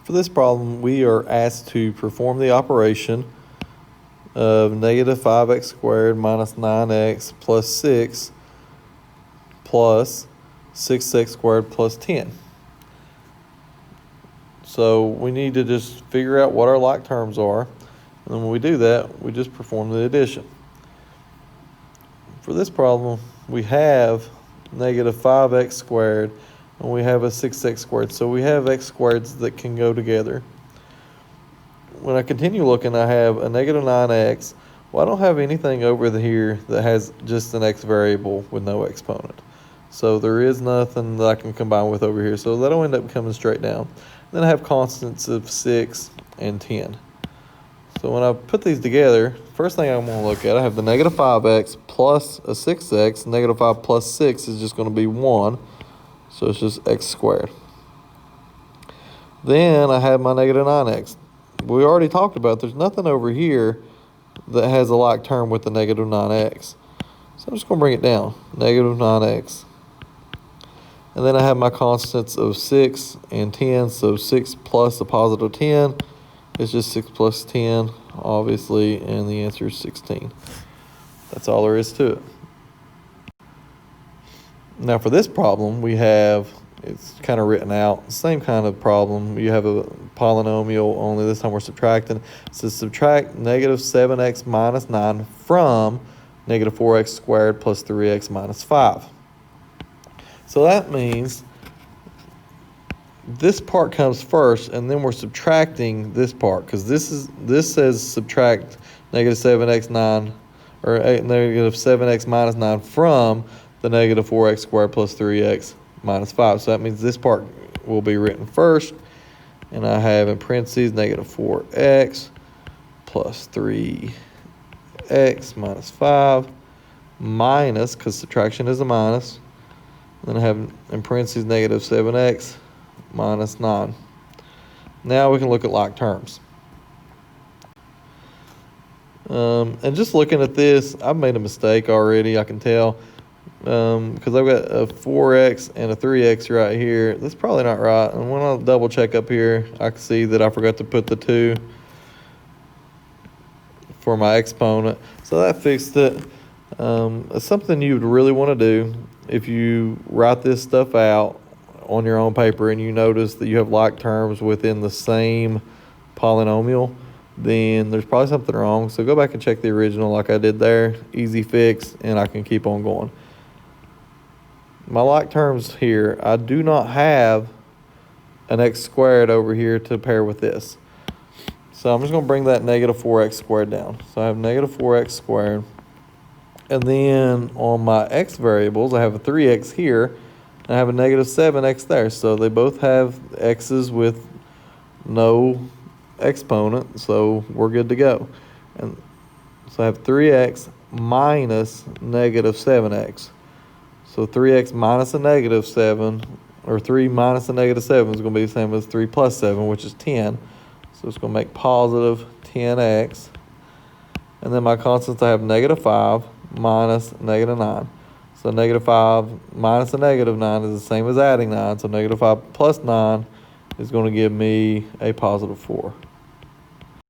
For this problem, we are asked to perform the operation of negative 5x squared minus 9x plus 6 plus 6x squared plus 10. So we need to just figure out what our like terms are, and then when we do that, we just perform the addition. For this problem, we have negative 5x squared and we have a 6x squared. So we have x squareds that can go together. When I continue looking, I have a negative 9x. Well, I don't have anything over here that has just an x variable with no exponent. So there is nothing that I can combine with over here. So that'll end up coming straight down. Then I have constants of 6 and 10. So when I put these together, first thing I'm going to look at, I have the negative 5x plus a 6x. Negative 5 plus 6 is just going to be 1. So it's just x squared. Then I have my negative 9x. We already talked about there's nothing over here that has a like term with the negative 9x. So I'm just going to bring it down. Negative 9x. And then I have my constants of 6 and 10. So 6 plus a positive 10 is just 6 plus 10, obviously, and the answer is 16. That's all there is to it. Now for this problem, we have, it's kind of written out, same kind of problem. You have a polynomial, only this time we're subtracting. It says subtract negative 7x minus 9 from negative 4x squared plus 3x minus 5. So that means this part comes first, and then we're subtracting this part, because this says subtract negative 7x 9, or negative 7x minus 9 from the negative 4x squared plus 3x minus 5. So that means this part will be written first, and I have in parentheses negative 4x plus 3x minus 5 minus, because subtraction is a minus, then I have in parentheses negative 7x minus 9. Now we can look at like terms. And just looking at this, I've made a mistake already, I can tell. Because I've got a 4x and a 3x right here. That's probably not right. And when I double check up here, I can see that I forgot to put the 2 for my exponent. So that fixed it. It's something you would really want to do if you write this stuff out on your own paper and you notice that you have like terms within the same polynomial, then there's probably something wrong. So go back and check the original like I did there. Easy fix, and I can keep on going. My like terms here, I do not have an x squared over here to pair with this. So I'm just going to bring that negative 4x squared down. So I have negative 4x squared. And then on my x variables, I have a 3x here, and I have a negative 7x there. So they both have x's with no exponent, so we're good to go. And so I have 3x minus negative 7x. So 3x minus a negative 7, or 3 minus a negative 7 is going to be the same as 3 plus 7, which is 10. So it's going to make positive 10x. And then my constants, I have negative 5 minus negative 9. So negative 5 minus a negative 9 is the same as adding 9. So negative 5 plus 9 is going to give me a positive 4.